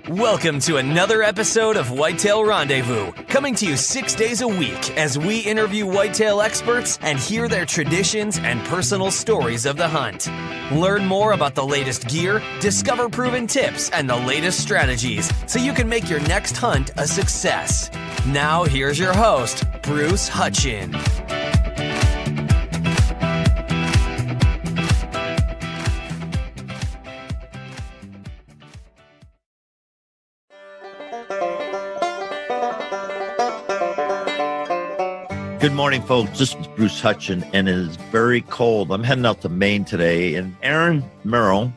Welcome to another episode of Whitetail Rendezvous, coming to you 6 days a week as we interview whitetail experts and hear their traditions and personal stories of the hunt. Learn more about the latest gear, discover proven tips, and the latest strategies so you can make your next hunt a success. Now, here's your host, Bruce Hutchin. Good morning, folks. This is Bruce Hutchin, and it is very cold. I'm heading out to Maine today, and Erin Merrill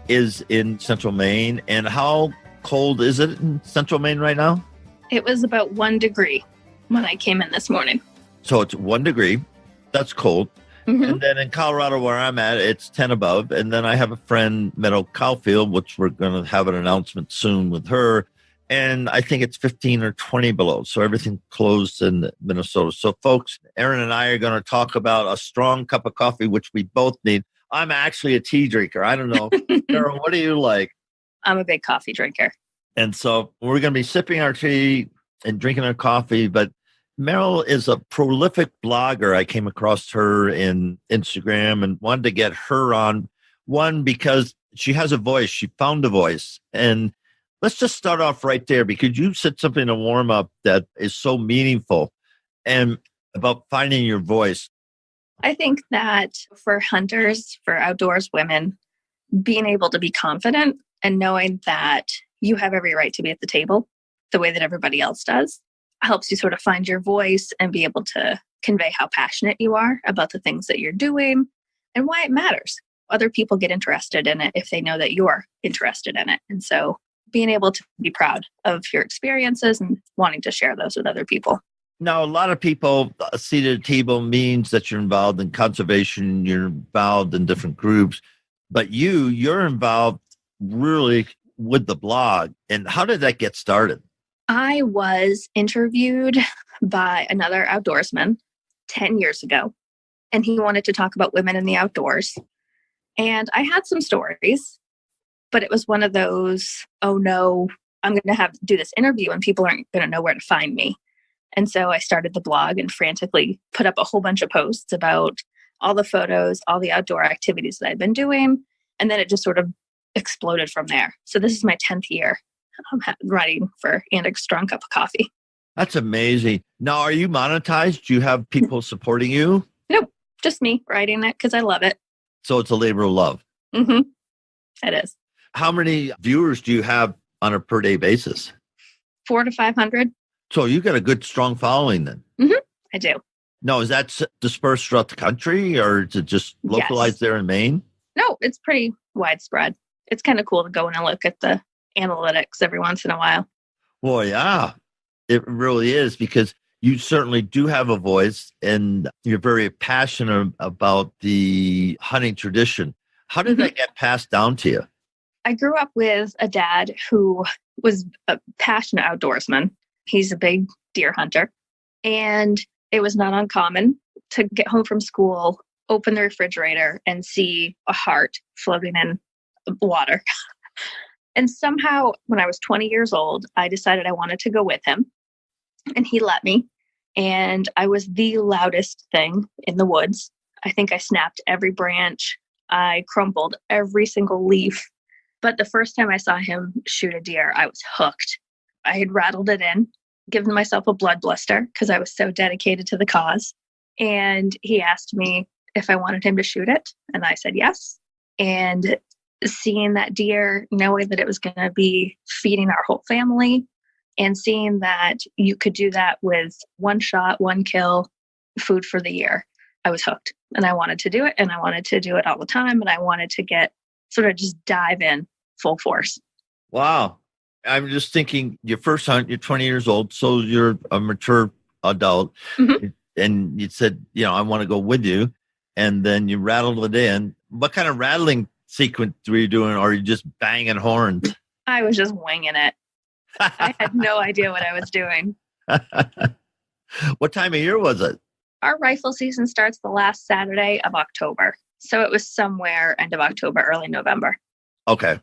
is in Central Maine. And how cold is it in Central Maine right now? It was about 1 degree when I came in this morning. So it's 1 degree. That's cold. Mm-hmm. And then in Colorado, where I'm at, it's 10 above. And then I have a friend, Meadow Caulfield, which we're going to have an announcement soon with her. And I think it's 15 or 20 below. So everything closed in Minnesota. So folks, Erin and I are going to talk about a strong cup of coffee, which we both need. I'm actually a tea drinker. I don't know. Erin, what do you like? I'm a big coffee drinker. And so we're going to be sipping our tea and drinking our coffee. But Merrill is a prolific blogger. I came across her in Instagram and wanted to get her on. One, because she has a voice. She found a voice. And let's just start off right there, because you said something to warm up that is so meaningful and about finding your voice. I think that for hunters, for outdoors women, being able to be confident and knowing that you have every right to be at the table the way that everybody else does helps you sort of find your voice and be able to convey how passionate you are about the things that you're doing and why it matters. Other people get interested in it if they know that you're interested in it. And so being able to be proud of your experiences and wanting to share those with other people. Now, a lot of people see the table means that you're involved in conservation, you're involved in different groups, but you're involved really with the blog. And how did that get started? I was interviewed by another outdoorsman 10 years ago, and he wanted to talk about women in the outdoors. And I had some stories, but it was one of those, oh no, I'm going to have to do this interview and people aren't going to know where to find me. And so I started the blog and frantically put up a whole bunch of posts about all the photos, all the outdoor activities that I've been doing. And then it just sort of exploded from there. So this is my 10th year writing for And a Strong Cup of Coffee. That's amazing. Now, are you monetized? Do you have people supporting you? Nope, just me writing it because I love it. So it's a labor of love. Mm-hmm. It is. How many viewers do you have on a per day basis? 400 to 500. So you got a good, strong following then. Mm-hmm. I do. No, is that dispersed throughout the country, or is it just localized there in Maine? No, it's pretty widespread. It's kind of cool to go in and look at the analytics every once in a while. Well, yeah, it really is, because you certainly do have a voice and you're very passionate about the hunting tradition. How did that get passed down to you? I grew up with a dad who was a passionate outdoorsman. He's a big deer hunter. And it was not uncommon to get home from school, open the refrigerator, and see a hart floating in water. And somehow, when I was 20 years old, I decided I wanted to go with him. And he let me. And I was the loudest thing in the woods. I think I snapped every branch. I crumpled every single leaf. But the first time I saw him shoot a deer, I was hooked. I had rattled it in, given myself a blood blister because I was so dedicated to the cause. And he asked me if I wanted him to shoot it. And I said yes. And seeing that deer, knowing that it was going to be feeding our whole family, and seeing that you could do that with one shot, one kill, food for the year, I was hooked. And I wanted to do it. And I wanted to do it all the time. And I wanted to just dive in full force. Wow. I'm just thinking, your first hunt, you're 20 years old, so you're a mature adult. Mm-hmm. And you said, I want to go with you. And then you rattled it in. What kind of rattling sequence were you doing? Or are you just banging horns? I was just winging it. I had no idea what I was doing. What time of year was it? Our rifle season starts the last Saturday of October. So it was somewhere end of October, early November. Okay.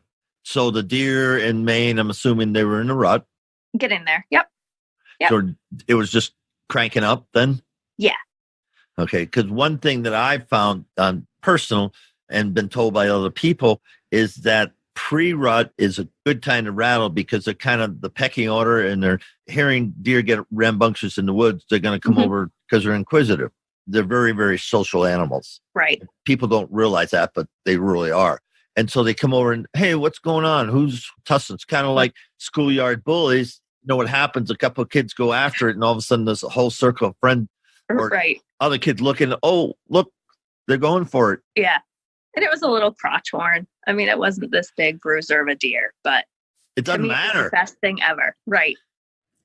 So the deer in Maine, I'm assuming they were in a rut. Get in there. Yep. Yep. So it was just cranking up then? Yeah. Okay. Because one thing that I found personal and been told by other people is that pre-rut is a good time to rattle because they're kind of the pecking order and they're hearing deer get rambunctious in the woods. They're going to come over because they're inquisitive. They're very, very social animals. Right. People don't realize that, but they really are. And so they come over and, hey, what's going on? Who's tussling? It's kind of like schoolyard bullies. You know what happens? A couple of kids go after it, and all of a sudden there's a whole circle of friends or other kids looking, oh, look, they're going for it. Yeah. And it was a little crotch horn. I mean, it wasn't this big bruiser of a deer, but it doesn't matter. It's the best thing ever. Right.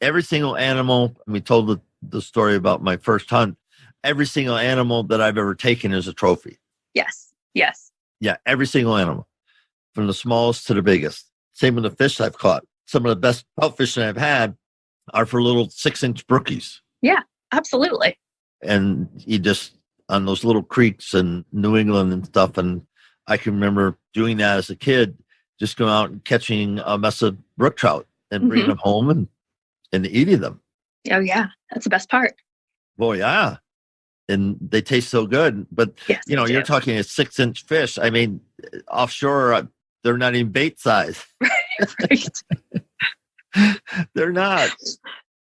Every single animal, we told the story about my first hunt. Every single animal that I've ever taken is a trophy. Yes. Yes. Yeah, every single animal, from the smallest to the biggest. Same with the fish I've caught. Some of the best trout fishing I've had are for little 6-inch brookies. Yeah, absolutely. And you just, on those little creeks in New England and stuff, and I can remember doing that as a kid, just going out and catching a mess of brook trout and bringing them home and eating them. Oh, yeah. That's the best part. Boy, yeah. And they taste so good. But, yes, you know, you're talking a 6-inch fish. I mean, offshore, they're not even bait size. Right. They're not.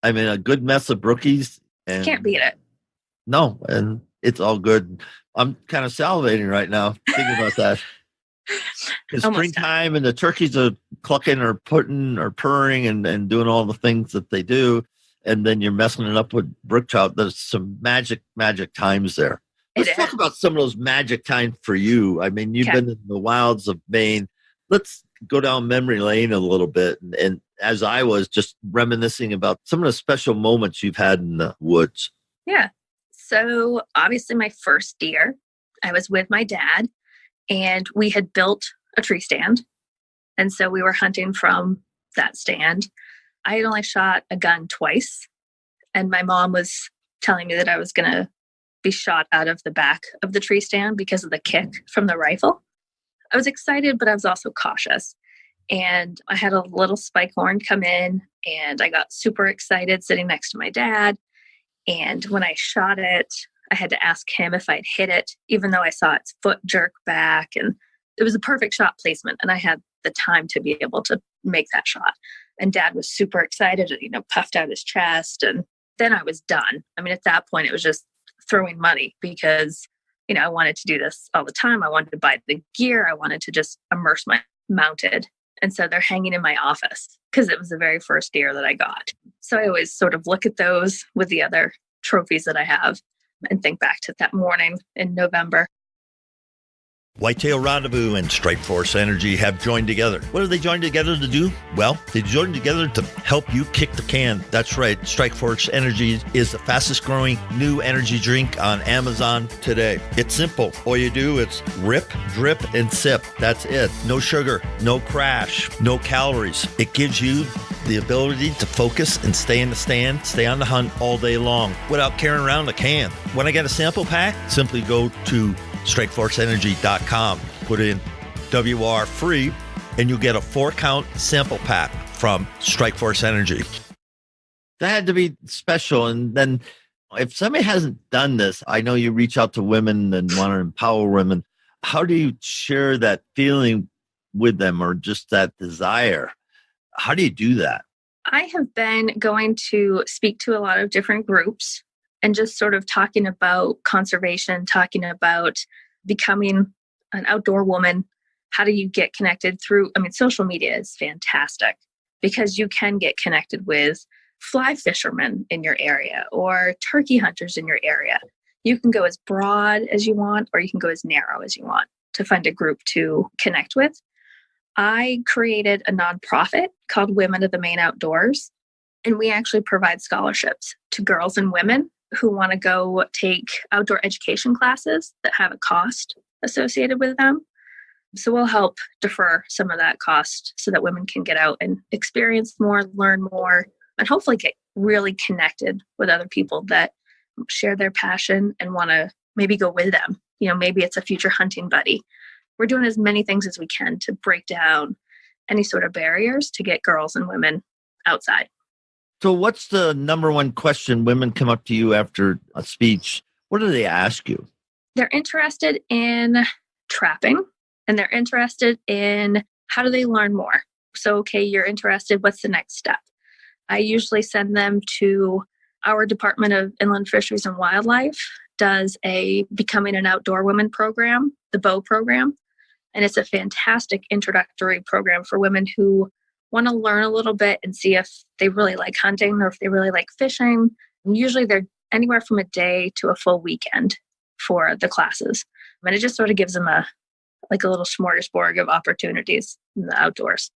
I mean, a good mess of brookies. And can't beat it. No, and it's all good. I'm kind of salivating right now thinking about that. It's springtime and the turkeys are clucking or putting or purring and doing all the things that they do. And then you're messing it up with brook trout. There's some magic times there. Let's talk about some of those magic times for you. I mean, you've been in the wilds of Maine. Let's go down memory lane a little bit. And as I was just reminiscing about some of the special moments you've had in the woods. Yeah. So obviously my first deer, I was with my dad and we had built a tree stand. And so we were hunting from that stand. I had only shot a gun twice. And my mom was telling me that I was going to be shot out of the back of the tree stand because of the kick from the rifle. I was excited, but I was also cautious. And I had a little spike horn come in and I got super excited sitting next to my dad. And when I shot it, I had to ask him if I'd hit it, even though I saw its foot jerk back. And it was a perfect shot placement. And I had the time to be able to make that shot. And dad was super excited, puffed out his chest. And then I was done. I mean, at that point, it was just throwing money because, I wanted to do this all the time. I wanted to buy the gear. I wanted to just immerse my mounted. And so they're hanging in my office because it was the very first deer that I got. So I always sort of look at those with the other trophies that I have and think back to that morning in November. Whitetail Rendezvous and Strike Force Energy have joined together. What have they joined together to do? Well, they joined together to help you kick the can. That's right. Strike Force Energy is the fastest growing new energy drink on Amazon today. It's simple. All you do is rip, drip, and sip. That's it. No sugar, no crash, no calories. It gives you the ability to focus and stay in the stand, stay on the hunt all day long without carrying around a can. When I get a sample pack, simply go to strikeforceenergy.com, put in WR free, and you'll get a 4-count sample pack from Strike Force Energy. That had to be special. And then if somebody hasn't done this, I know you reach out to women and want to empower women. How do you share that feeling with them or just that desire? How do you do that? I have been going to speak to a lot of different groups and just sort of talking about conservation, talking about becoming an outdoor woman. How do you get connected through? I mean, social media is fantastic because you can get connected with fly fishermen in your area or turkey hunters in your area. You can go as broad as you want, or you can go as narrow as you want to find a group to connect with. I created a nonprofit called Women of the Maine Outdoors, and we actually provide scholarships to girls and women who want to go take outdoor education classes that have a cost associated with them. So we'll help defer some of that cost so that women can get out and experience more, learn more, and hopefully get really connected with other people that share their passion and want to maybe go with them. Maybe it's a future hunting buddy. We're doing as many things as we can to break down any sort of barriers to get girls and women outside. So what's the number one question women come up to you after a speech? What do they ask you? They're interested in trapping, and they're interested in how do they learn more. So, okay, you're interested. What's the next step? I usually send them to our Department of Inland Fisheries and Wildlife does a Becoming an Outdoor Woman program, the BOW program. And it's a fantastic introductory program for women who want to learn a little bit and see if they really like hunting or if they really like fishing. And usually they're anywhere from a day to a full weekend for the classes. And it just sort of gives them a little smorgasbord of opportunities in the outdoors.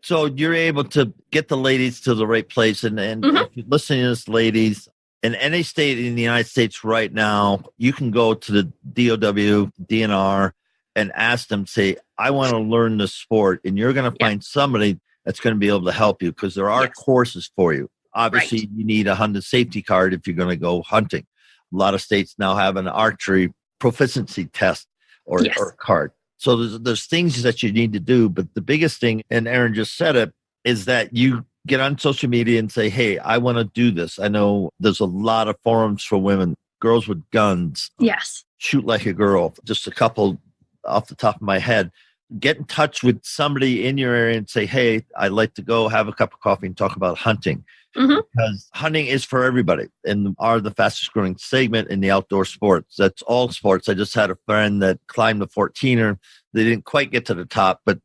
So you're able to get the ladies to the right place. And if you're listening to this, ladies, in any state in the United States right now, you can go to the DOW, DNR, and ask them, say, I want to learn this sport. And you're going to find somebody that's going to be able to help you because there are courses for you. Obviously, you need a hunting safety card if you're going to go hunting. A lot of states now have an archery proficiency test or card. So there's things that you need to do. But the biggest thing, and Erin just said it, is that you get on social media and say, hey, I want to do this. I know there's a lot of forums for women, girls with guns. Yes. Shoot like a girl. Just a couple off the top of my head. Get in touch with somebody in your area and say, hey, I'd like to go have a cup of coffee and talk about hunting. Because hunting is for everybody and are the fastest growing segment in the outdoor sports. That's all sports. I just had a friend that climbed the 14er. They didn't quite get to the top, but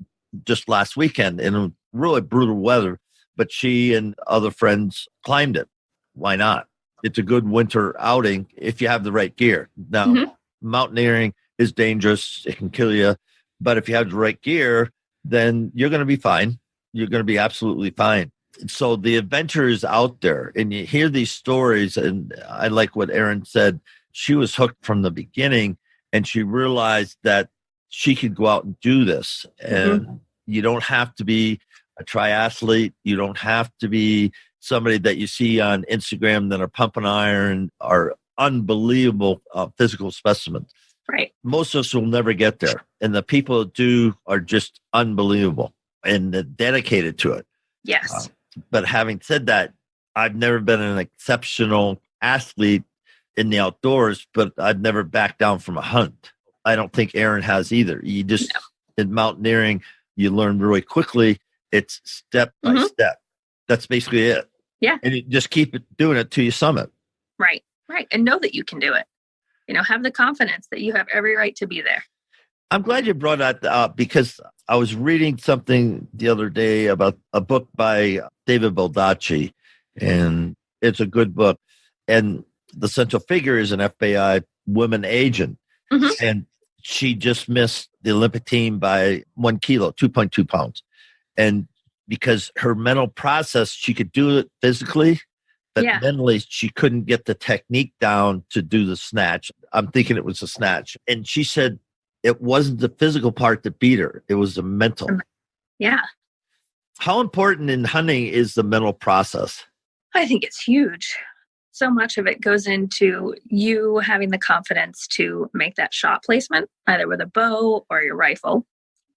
just last weekend in really brutal weather, but she and other friends climbed it. Why not? It's a good winter outing if you have the right gear. Now, mountaineering is dangerous. It can kill you. But if you have the right gear, then you're going to be fine. You're going to be absolutely fine. So the adventure is out there and you hear these stories. And I like what Erin said. She was hooked from the beginning and she realized that she could go out and do this. And you don't have to be a triathlete. You don't have to be somebody that you see on Instagram that are pumping iron, are unbelievable physical specimens. Right. Most of us will never get there. And the people that do are just unbelievable and dedicated to it. Yes. But having said that, I've never been an exceptional athlete in the outdoors, but I've never backed down from a hunt. I don't think Erin has either. You just, in mountaineering, you learn really quickly. It's step by step. That's basically it. Yeah. And you just keep doing it till you summit. Right. Right. And know that you can do it. Have the confidence that you have every right to be there. I'm glad you brought that up because I was reading something the other day about a book by David Baldacci, and it's a good book. And the central figure is an FBI woman agent, and she just missed the Olympic team by 1 kilo, 2.2 pounds. And because her mental process, she could do it physically, but mentally she couldn't get the technique down to do the snatch. I'm thinking it was a snatch. And she said, it wasn't the physical part that beat her. It was the mental. Yeah. How important in hunting is the mental process? I think it's huge. So much of it goes into you having the confidence to make that shot placement, either with a bow or your rifle.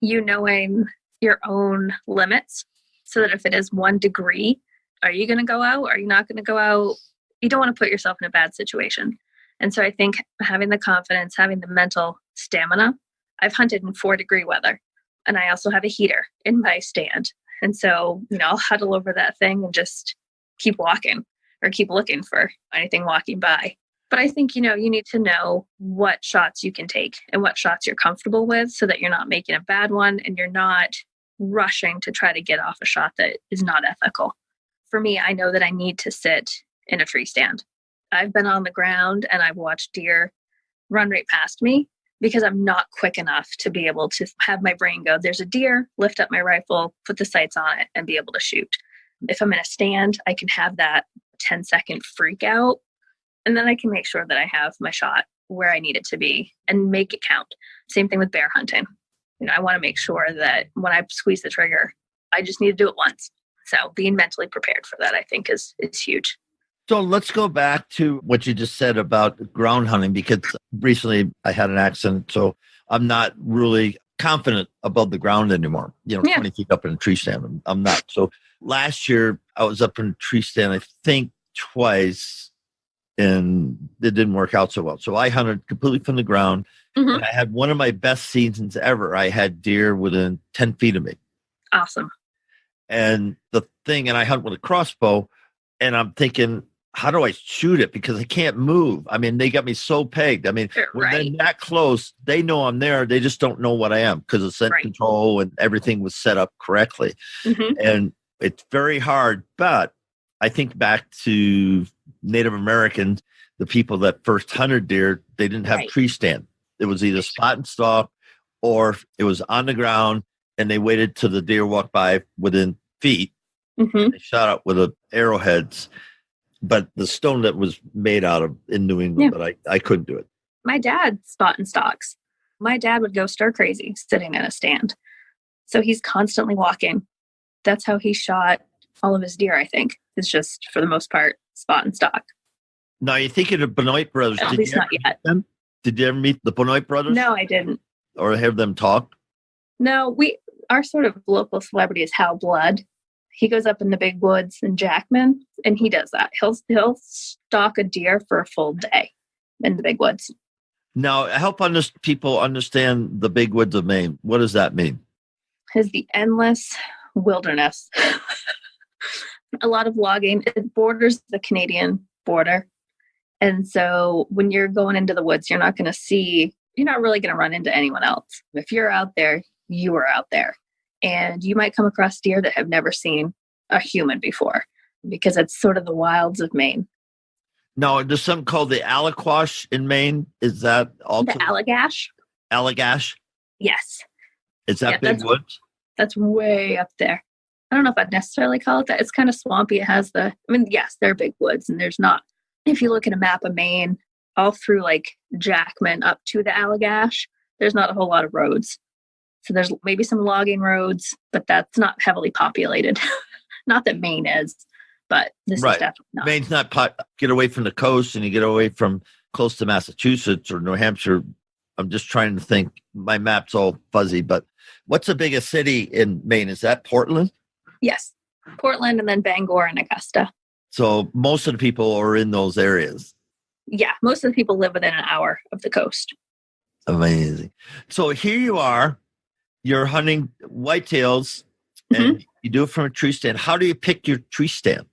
You knowing your own limits so that if it is 1 degree, are you going to go out? Are you not going to go out? You don't want to put yourself in a bad situation. And so I think having the confidence, having the mental stamina. I've hunted in 4-degree weather, and I also have a heater in my stand. And so, I'll huddle over that thing and just keep walking or keep looking for anything walking by. But I think, you need to know what shots you can take and what shots you're comfortable with so that you're not making a bad one and you're not rushing to try to get off a shot that is not ethical. For me, I know that I need to sit in a tree stand. I've been on the ground and I've watched deer run right past me because I'm not quick enough to be able to have my brain go, there's a deer, lift up my rifle, put the sights on it, and be able to shoot. If I'm in a stand, I can have that 10-second freak out, and then I can make sure that I have my shot where I need it to be and make it count. Same thing with bear hunting. I want to make sure that when I squeeze the trigger, I just need to do it once. So being mentally prepared for that, I think, is huge. So let's go back to what you just said about ground hunting, because recently I had an accident. So I'm not really confident above the ground anymore, 20 feet up in a tree stand. I'm not. So last year I was up in a tree stand, I think twice, and it didn't work out so well. So I hunted completely from the ground, and I had one of my best seasons ever. I had deer within 10 feet of me. Awesome. And I hunt with a crossbow, and I'm thinking, how do I shoot it? Because I can't move. I mean, they got me so pegged. I mean, when they're that close, they know I'm there. They just don't know what I am because of scent control and everything was set up correctly. And it's very hard. But I think back to Native Americans, the people that first hunted deer, they didn't have tree stand. It was either spot and stalk or it was on the ground, and they waited till the deer walked by within feet. They shot up with arrowheads. But the stone that was made out of in New England, but I couldn't do it. My dad spot and stalks. My dad would go stir crazy sitting in a stand. So he's constantly walking. That's how he shot all of his deer, I think. It's just, for the most part, spot and stalk. Now, you're thinking of Benoit brothers. At least not yet. Did you ever meet the Benoit brothers? No, I didn't. Or have them talk? No, our sort of local celebrity is Hal Blood. He goes up in the big woods in Jackman, and he does that. He'll stalk a deer for a full day in the big woods. Now, help people understand the big woods of Maine. What does that mean? It's the endless wilderness. A lot of logging. It borders the Canadian border. And so when you're going into the woods, you're not really going to run into anyone else. If you're out there, you are out there. And you might come across deer that have never seen a human before, because it's sort of the wilds of Maine. Now, there's something called the Aliquash in Maine. Is that also the Allagash? Allagash? Yes. Is that big woods? That's way up there. I don't know if I'd necessarily call it that. It's kind of swampy. It has yes, they're big woods, and there's not. If you look at a map of Maine, all through like Jackman up to the Allagash, there's not a whole lot of roads. So there's maybe some logging roads, but that's not heavily populated. Not that Maine is, but this is definitely not. Maine's not get away from the coast, and you get away from close to Massachusetts or New Hampshire. I'm just trying to think. My map's all fuzzy, but what's the biggest city in Maine? Is that Portland? Yes. Portland, and then Bangor and Augusta. So most of the people are in those areas. Yeah. Most of the people live within an hour of the coast. Amazing. So here you are. You're hunting whitetails, and you do it from a tree stand. How do you pick your tree stand?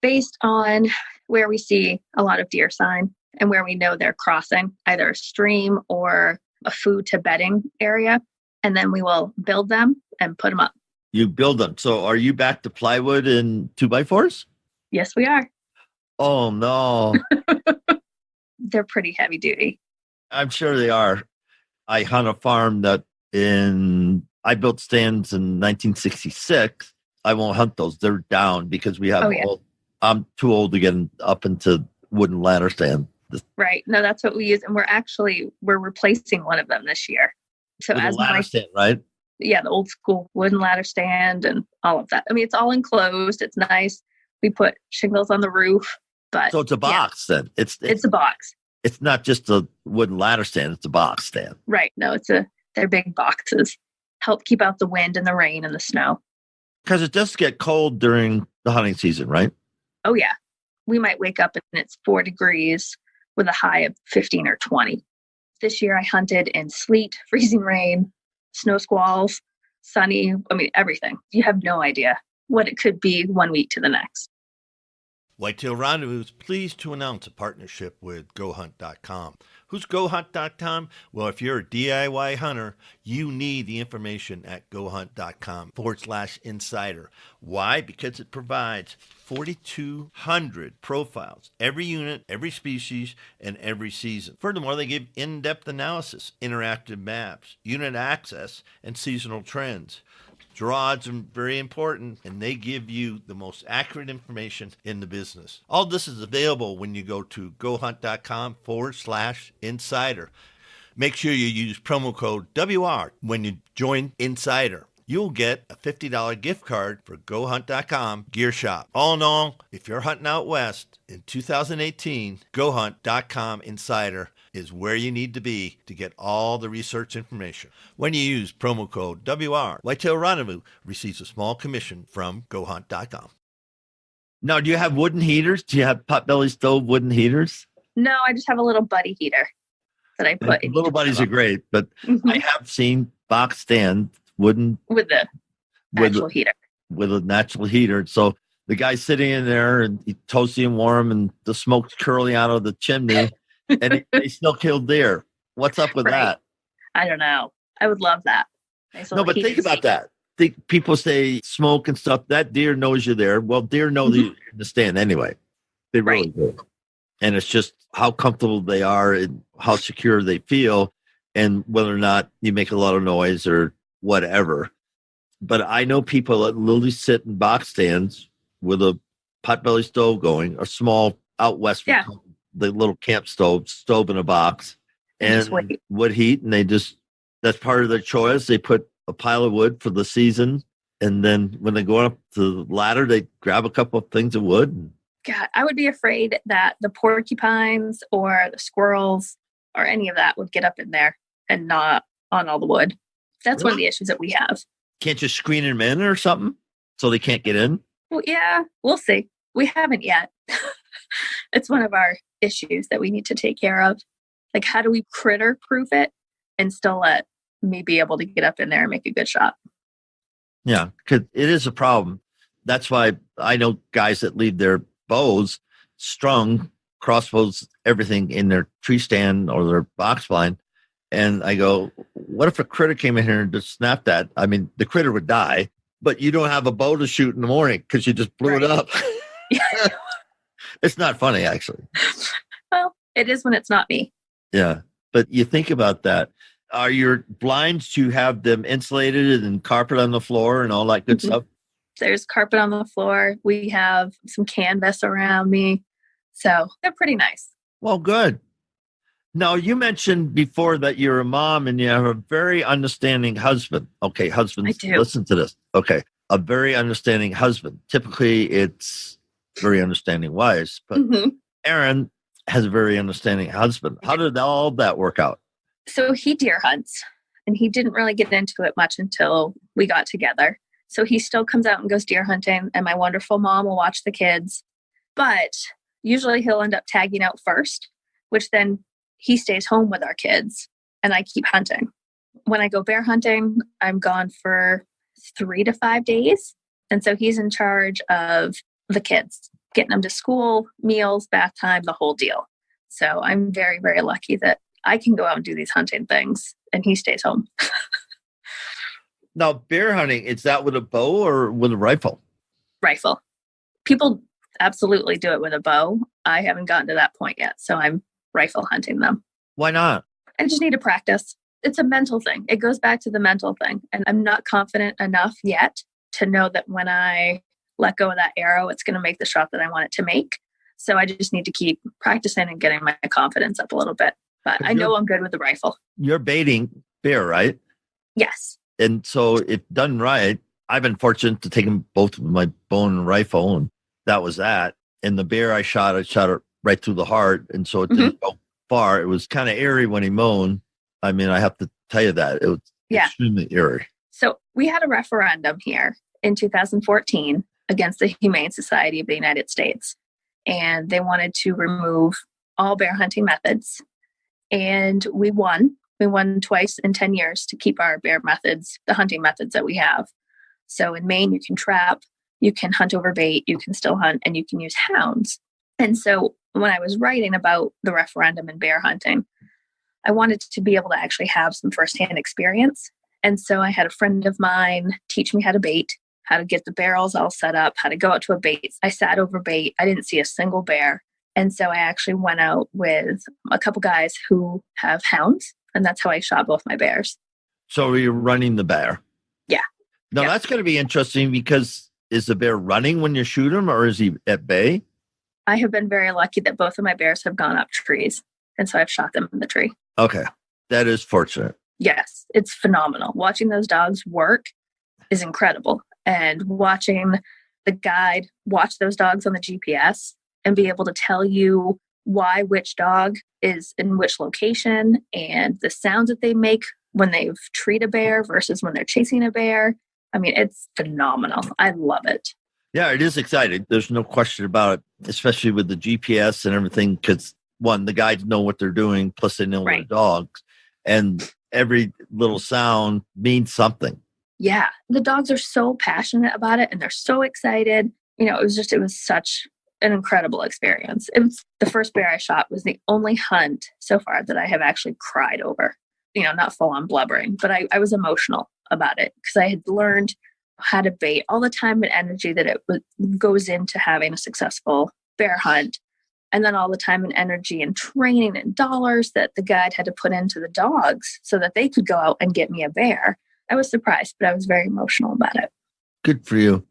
Based on where we see a lot of deer sign and where we know they're crossing either a stream or a food to bedding area. And then we will build them and put them up. You build them. So are you back to plywood and 2x4s? Yes, we are. Oh, no. They're pretty heavy duty. I'm sure they are. I hunt a farm that I built stands in 1966. I won't hunt those. They're down because we have I'm too old to get up into wooden ladder stand. Right. No, that's what we use. And we're replacing one of them this year. So with as a ladder stand, right? Yeah, the old school wooden ladder stand and all of that. I mean, it's all enclosed. It's nice. We put shingles on the roof, but so it's a box then. It's a box. It's not just a wooden ladder stand. It's a box stand. Right. No, they're big boxes. Help keep out the wind and the rain and the snow. Because it does get cold during the hunting season, right? Oh, yeah. We might wake up and it's 4 degrees with a high of 15 or 20. This year I hunted in sleet, freezing rain, snow squalls, sunny. I mean, everything. You have no idea what it could be one week to the next. Whitetail Rendezvous is pleased to announce a partnership with GoHunt.com. Who's GoHunt.com? Well, if you're a DIY hunter, you need the information at GoHunt.com/insider. Why? Because it provides 4,200 profiles, every unit, every species, and every season. Furthermore, they give in-depth analysis, interactive maps, unit access, and seasonal trends. Draw odds are very important, and they give you the most accurate information in the business. All this is available when you go to GoHunt.com/insider. Make sure you use promo code WR when you join Insider. You'll get a $50 gift card for GoHunt.com Gear Shop. All in all, if you're hunting out west in 2018, GoHunt.com Insider is where you need to be to get all the research information. When you use promo code WR, Whitetail Rendezvous receives a small commission from GoHunt.com. Now, do you have wooden heaters? Do you have potbelly stove wooden heaters? No, I just have a little buddy heater that I put in. Little buddies are great, but Mhm. I have seen box stand wooden with the natural heater. With a natural heater. So the guy's sitting in there and he's toasty and warm and the smoke's curling out of the chimney and they still killed deer. What's up with that? I don't know. I would love that. Nice No, but think about that. People say smoke and stuff. That deer knows you're there. Well, deer know that you're in the stand anyway. They really do. And it's just how comfortable they are and how secure they feel and whether or not you make a lot of noise or whatever. But I know people that literally sit in box stands with a potbelly stove going, a small out west, the little camp stove in a box, and wood heat. And that's part of their choice. They put a pile of wood for the season. And then when they go up to the ladder, they grab a couple of things of wood. God, I would be afraid that the porcupines or the squirrels or any of that would get up in there and gnaw on all the wood. That's one of the issues that we have. Can't you screen them in or something so they can't get in? Well, yeah, we'll see. We haven't yet. It's one of our issues that we need to take care of. Like, how do we critter proof it and still let me be able to get up in there and make a good shot? Yeah, because it is a problem. That's why I know guys that leave their bows strung, crossbows, everything in their tree stand or their box blind. And I go, what if a critter came in here and just snapped that? I mean, the critter would die, but you don't have a bow to shoot in the morning because you just blew it up. It's not funny, actually. Well, it is when it's not me. Yeah. But you think about that. Are your blinds to have them insulated and carpet on the floor and all that good stuff? There's carpet on the floor. We have some canvas around me. So they're pretty nice. Well, good. Now, you mentioned before that you're a mom and you have a very understanding husband. Okay, husbands, listen to this. Okay, a very understanding husband. Typically, it's very understanding wives, but Erin has a very understanding husband. How did all that work out? So he deer hunts, and he didn't really get into it much until we got together. So he still comes out and goes deer hunting, and my wonderful mom will watch the kids. But usually he'll end up tagging out first, which then he stays home with our kids, and I keep hunting. When I go bear hunting, I'm gone for 3 to 5 days. And so he's in charge of the kids, getting them to school, meals, bath time, the whole deal. So I'm very, very lucky that I can go out and do these hunting things, and he stays home. Now, bear hunting, is that with a bow or with a rifle? Rifle. People absolutely do it with a bow. I haven't gotten to that point yet, so I'm rifle hunting them. Why not? I just need to practice. It's a mental thing. It goes back to the mental thing. And I'm not confident enough yet to know that when I let go of that arrow, it's going to make the shot that I want it to make. So I just need to keep practicing and getting my confidence up a little bit. But I know I'm good with the rifle. You're baiting bear, right? Yes. And so if done right, I've been fortunate to take them both with my bow and rifle, and that was that. And the bear I shot it right through the heart. And so it didn't go far. It was kind of eerie when he moaned. I mean, I have to tell you that. It was extremely eerie. So we had a referendum here in 2014 against the Humane Society of the United States. And they wanted to remove all bear hunting methods. And we won. We won twice in 10 years to keep our bear methods, the hunting methods that we have. So in Maine, you can trap, you can hunt over bait, you can still hunt, and you can use hounds. And so when I was writing about the referendum and bear hunting, I wanted to be able to actually have some firsthand experience. And so I had a friend of mine teach me how to bait, how to get the barrels all set up, how to go out to a bait. I sat over bait. I didn't see a single bear. And so I actually went out with a couple guys who have hounds, and that's how I shot both my bears. So you're running the bear? Yeah. Now that's going to be interesting because is the bear running when you shoot him or is he at bay? I have been very lucky that both of my bears have gone up trees. And so I've shot them in the tree. Okay. That is fortunate. Yes. It's phenomenal. Watching those dogs work is incredible. And watching the guide watch those dogs on the GPS and be able to tell you why which dog is in which location and the sounds that they make when they've treated a bear versus when they're chasing a bear. I mean, it's phenomenal. I love it. Yeah, it is exciting. There's no question about it, especially with the GPS and everything, because one, the guides know what they're doing, plus they know their dogs, and every little sound means something. Yeah, the dogs are so passionate about it and they're so excited. You know, it was such an incredible experience. It was the first bear I shot was the only hunt so far that I have actually cried over. You know, not full on blubbering, but I was emotional about it because I had learned how to bait, all the time and energy that goes into having a successful bear hunt. And then all the time and energy and training and dollars that the guide had to put into the dogs so that they could go out and get me a bear. I was surprised, but I was very emotional about it. Good for you.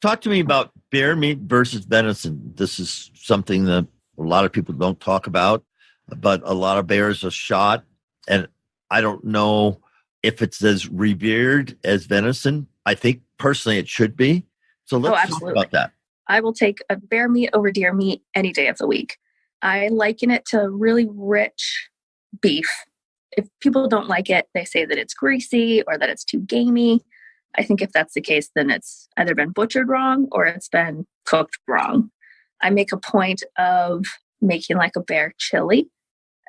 Talk to me about bear meat versus venison. This is something that a lot of people don't talk about, but a lot of bears are shot. And I don't know if it's as revered as venison. I think personally it should be. So let's talk about that. I will take a bear meat over deer meat any day of the week. I liken it to really rich beef. If people don't like it, they say that it's greasy or that it's too gamey. I think if that's the case, then it's either been butchered wrong or it's been cooked wrong. I make a point of making like a bear chili,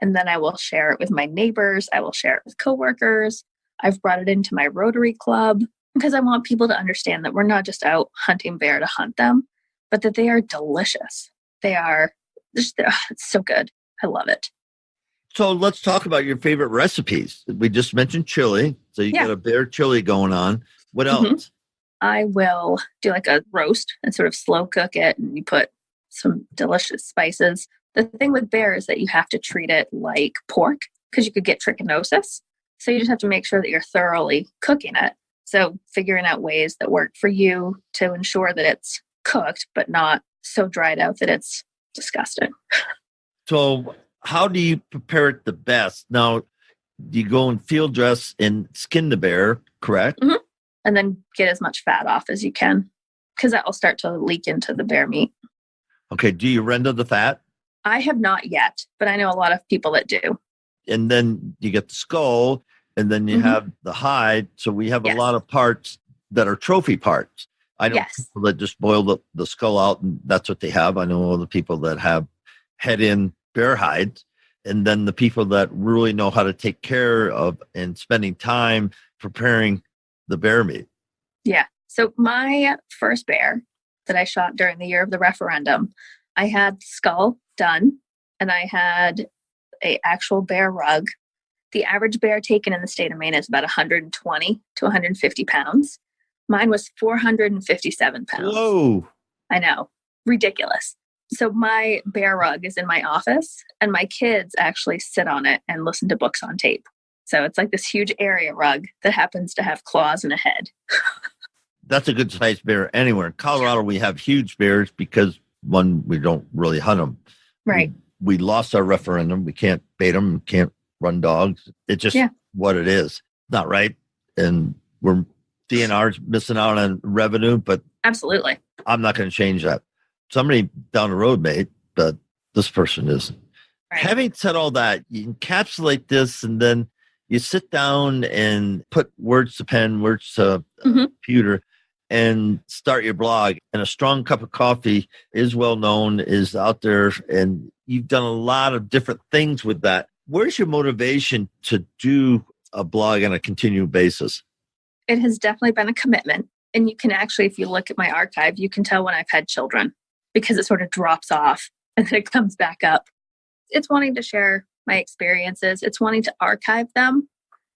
and then I will share it with my neighbors. I will share it with coworkers. I've brought it into my Rotary Club because I want people to understand that we're not just out hunting bear to hunt them, but that they are delicious. They are just, it's so good. I love it. So let's talk about your favorite recipes. We just mentioned chili. So you got a bear chili going on. What else? Mm-hmm. I will do like a roast and sort of slow cook it. And you put some delicious spices. The thing with bear is that you have to treat it like pork because you could get trichinosis. So you just have to make sure that you're thoroughly cooking it. So figuring out ways that work for you to ensure that it's cooked, but not so dried out that it's disgusting. So how do you prepare it the best? Now, you go and field dress and skin the bear, correct? Mm-hmm. And then get as much fat off as you can because that will start to leak into the bear meat. Okay. Do you render the fat? I have not yet, but I know a lot of people that do. And then you get the skull and then you have the hide. So we have a lot of parts that are trophy parts. I know people that just boil the skull out and that's what they have. I know other people that have head in bear hides. And then the people that really know how to take care of and spending time preparing the bear meat. Yeah. So my first bear that I shot during the year of the referendum, I had skull done and I had a actual bear rug. The average bear taken in the state of Maine is about 120 to 150 pounds. Mine was 457 pounds. Whoa. I know. Ridiculous. So my bear rug is in my office and my kids actually sit on it and listen to books on tape. So it's like this huge area rug that happens to have claws and a head. That's a good sized bear anywhere. In Colorado, we have huge bears because one, we don't really hunt them. Right. We lost our referendum. We can't bait them, can't run dogs. It's just what it is. Not right. And we're DNR's missing out on revenue, but absolutely. I'm not going to change that. Somebody down the road may, but this person isn't. Right. Having said all that, you encapsulate this and then you sit down and put words to pen, words to computer and start your blog. And A Strong Cup of Coffee is well known, is out there, and you've done a lot of different things with that. Where's your motivation to do a blog on a continual basis? It has definitely been a commitment. And you can actually, if you look at my archive, you can tell when I've had children because it sort of drops off and then it comes back up. It's wanting to share my experiences. It's wanting to archive them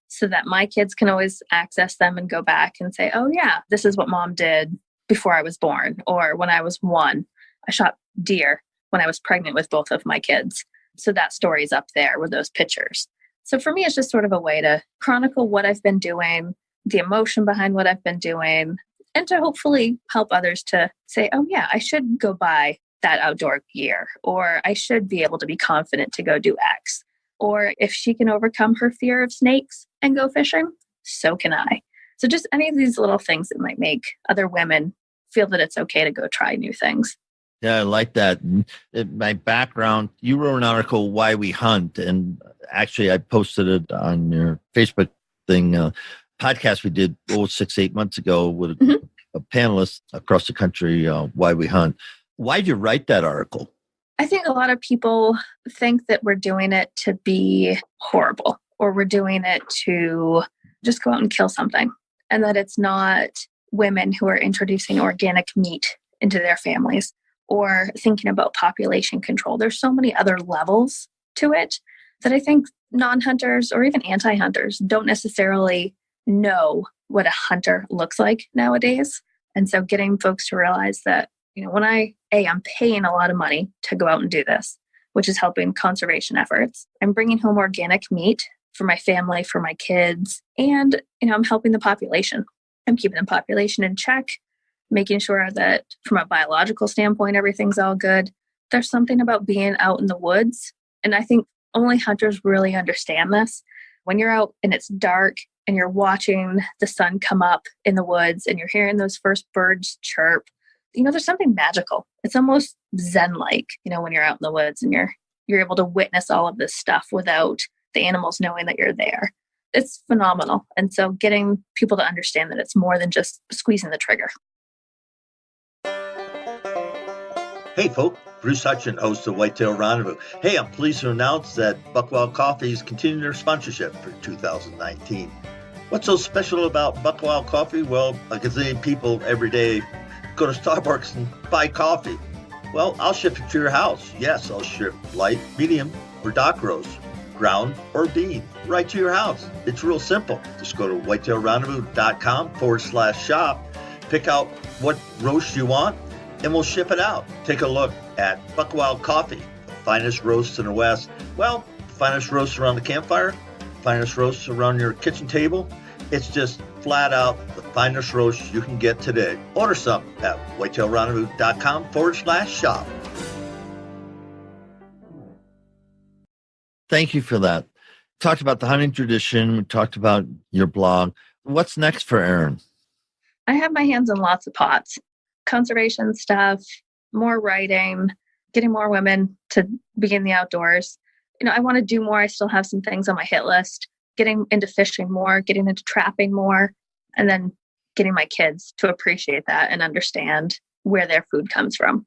so that my kids can always access them and go back and say, oh yeah, this is what mom did before I was born. Or when I was 1, I shot deer when I was pregnant with both of my kids. So that story is up there with those pictures. So for me, it's just sort of a way to chronicle what I've been doing, the emotion behind what I've been doing, and to hopefully help others to say, oh yeah, I should go buy that outdoor gear, or I should be able to be confident to go do X. Or if she can overcome her fear of snakes and go fishing, so can I. So just any of these little things that might make other women feel that it's okay to go try new things. Yeah, I like that. And my background, you wrote an article, Why We Hunt. And actually, I posted it on your Facebook thing, podcast we did 6-8 months ago with Mhm. a panelist across the country, Why We Hunt. Why'd you write that article? I think a lot of people think that we're doing it to be horrible, or we're doing it to just go out and kill something, and that it's not women who are introducing organic meat into their families or thinking about population control. There's so many other levels to it that I think non-hunters or even anti-hunters don't necessarily know what a hunter looks like nowadays. And so getting folks to realize that, when I'm paying a lot of money to go out and do this, which is helping conservation efforts. I'm bringing home organic meat for my family, for my kids, and, I'm helping the population. I'm keeping the population in check, making sure that from a biological standpoint, everything's all good. There's something about being out in the woods. And I think only hunters really understand this. When you're out and it's dark and you're watching the sun come up in the woods and you're hearing those first birds chirp, there's something magical. It's almost Zen-like, when you're out in the woods and you're able to witness all of this stuff without the animals knowing that you're there. It's phenomenal. And so getting people to understand that it's more than just squeezing the trigger. Hey, folk. Bruce Hutchin, host of Whitetail Rendezvous. Hey, I'm pleased to announce that Buckwild Coffee is continuing their sponsorship for 2019. What's so special about Buckwild Coffee? Well, a gazillion people every day go to Starbucks and buy coffee. Well, I'll ship it to your house. Yes, I'll ship light, medium, or dark roast, ground, or bean, right to your house. It's real simple. Just go to whitetailrendezvous.com/shop, pick out what roast you want, and we'll ship it out. Take a look at Buckwild Coffee, the finest roast in the West. Well, finest roast around the campfire, finest roast around your kitchen table. It's just flat out the finest roast you can get today. Order some at whitetailrendezvous.com/shop. Thank you for that. Talked about the hunting tradition. We talked about your blog. What's next for Erin? I have my hands in lots of pots. Conservation stuff, more writing, getting more women to be in the outdoors. I want to do more. I still have some things on my hit list. Getting into fishing more, getting into trapping more, and then getting my kids to appreciate that and understand where their food comes from.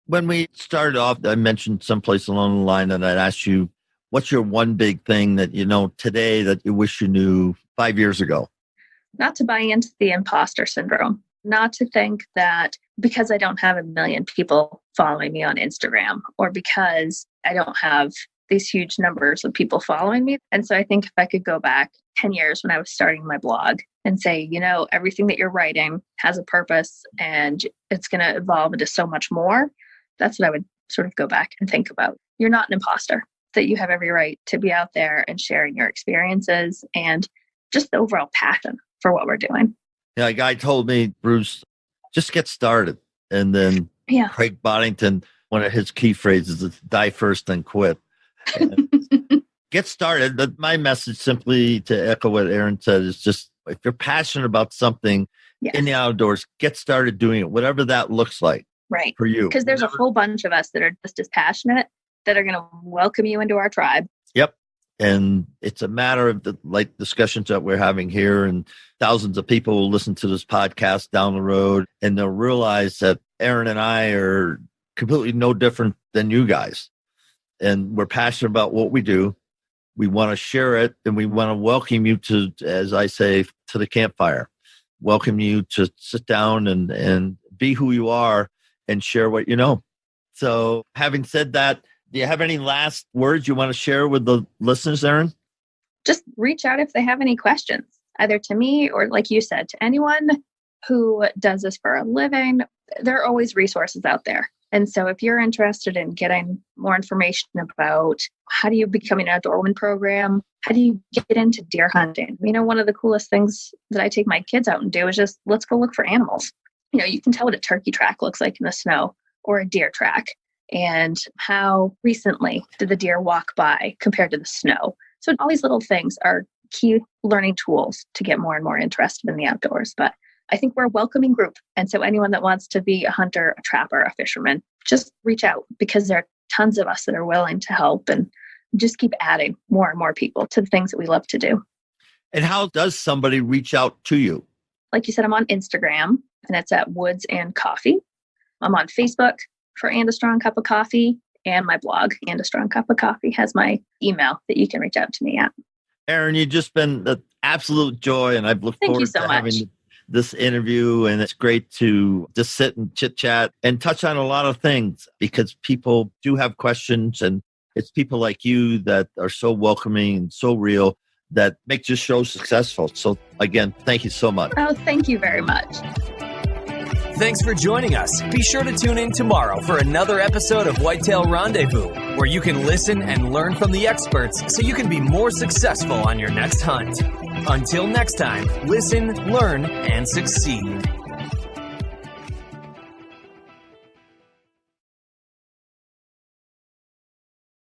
When we started off, I mentioned someplace along the line that I'd asked you, what's your one big thing that you know today that you wish you knew 5 years ago? Not to buy into the imposter syndrome. Not to think that because I don't have a million people following me on Instagram, or because I don't have these huge numbers of people following me. And so I think if I could go back 10 years when I was starting my blog and say, everything that you're writing has a purpose and it's going to evolve into so much more, that's what I would sort of go back and think about. You're not an imposter, that you have every right to be out there and sharing your experiences and just the overall passion for what we're doing. Yeah, a guy told me, Bruce, just get started. And then Craig Boddington, one of his key phrases is die first, then quit. Get started. But my message, simply to echo what Erin said, is just if you're passionate about something in the outdoors, get started doing it, whatever that looks like for you. Because there's a whole bunch of us that are just as passionate that are going to welcome you into our tribe. Yep. And it's a matter of the like discussions that we're having here, and thousands of people will listen to this podcast down the road, and they'll realize that Erin and I are completely no different than you guys. And we're passionate about what we do. We want to share it, and we want to welcome you to, as I say, to the campfire. Welcome you to sit down and be who you are and share what you know. So having said that, do you have any last words you want to share with the listeners, Erin? Just reach out if they have any questions, either to me or, like you said, to anyone who does this for a living. There are always resources out there. And so if you're interested in getting more information about how do you become an outdoor woman program, how do you get into deer hunting? One of the coolest things that I take my kids out and do is just, let's go look for animals. You can tell what a turkey track looks like in the snow or a deer track, and how recently did the deer walk by compared to the snow. So all these little things are key learning tools to get more and more interested in the outdoors. But I think we're a welcoming group. And so anyone that wants to be a hunter, a trapper, a fisherman, just reach out, because there are tons of us that are willing to help, and just keep adding more and more people to the things that we love to do. And how does somebody reach out to you? Like you said, I'm on Instagram, and it's at Woods and Coffee. I'm on Facebook for And a Strong Cup of Coffee, and my blog, And a Strong Cup of Coffee, has my email that you can reach out to me at. Erin, you've just been an absolute joy, and I've looked forward to having this interview. And it's great to just sit and chit chat and touch on a lot of things, because people do have questions, and it's people like you that are so welcoming and so real that make this show successful. So again, thank you so much. Oh, thank you very much. Thanks for joining us. Be sure to tune in tomorrow for another episode of Whitetail Rendezvous, where you can listen and learn from the experts so you can be more successful on your next hunt. Until next time, listen, learn, and succeed.